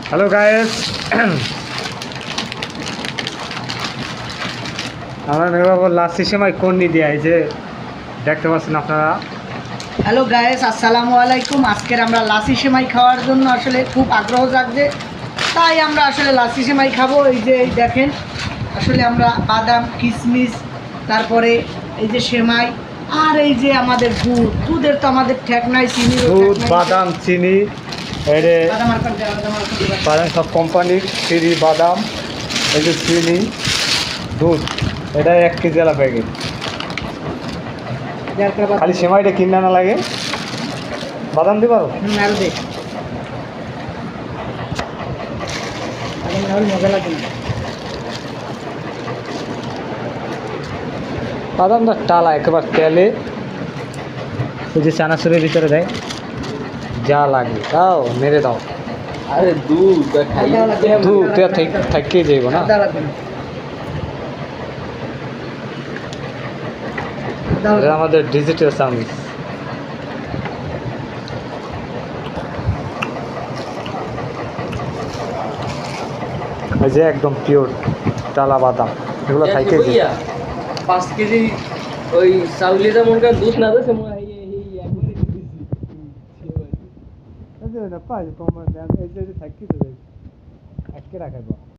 Hello guys, আমরা মেঘবাবুর last সময় কন্যা দিয়ে এই যে দেখতে পাচ্ছেন আপনারা। হ্যালো গায়েস, আসসালামু আলাইকুম। আজকের আমরা লাসি সেমাই খাওয়ার জন্য আসলে খুব আগ্রহ জাগছে, তাই আমরা আসলে লাসি সেমাই খাবো। এই যে দেখেন, আসলে আমরা বাদাম, কিশমিশ, তারপরে এই যে সেমাই, আর এই যে আমাদের দুধের তো আমাদের ঠেক নাই, চিনি, দুধ, বাদাম, চিনি, এরে বাদাম সব কোম্পানির চিনি, বাদাম, এই যে চিনি, দুধ, এটা 1 কেজি আলা প্যাকেট। খালি সেমাইটা কিনে আনা লাগে। বাদাম দিতে পারো? আরো দেখ, মজা লাগে না। বাদামটা টালা একেবারে তেলে, ওই যে চানাচুরের ভিতরে দেয়, যা লাগে দাও, মেরে দাও। আরে দুধ দুধ থাকিয়ে যাইব না। আদা লাগবে না। এটা আমাদের ডিজিটাল সার্ভিস। এই যে একদম পিওর টালা বাদাম, এগুলো থাকিয়ে যাই। 5 কেজি ওই চাউলিটা মনে করেন দুধ না দেয় মনে হয় এই যে থাকিয়ে দেবে, আজকে রাখাইব।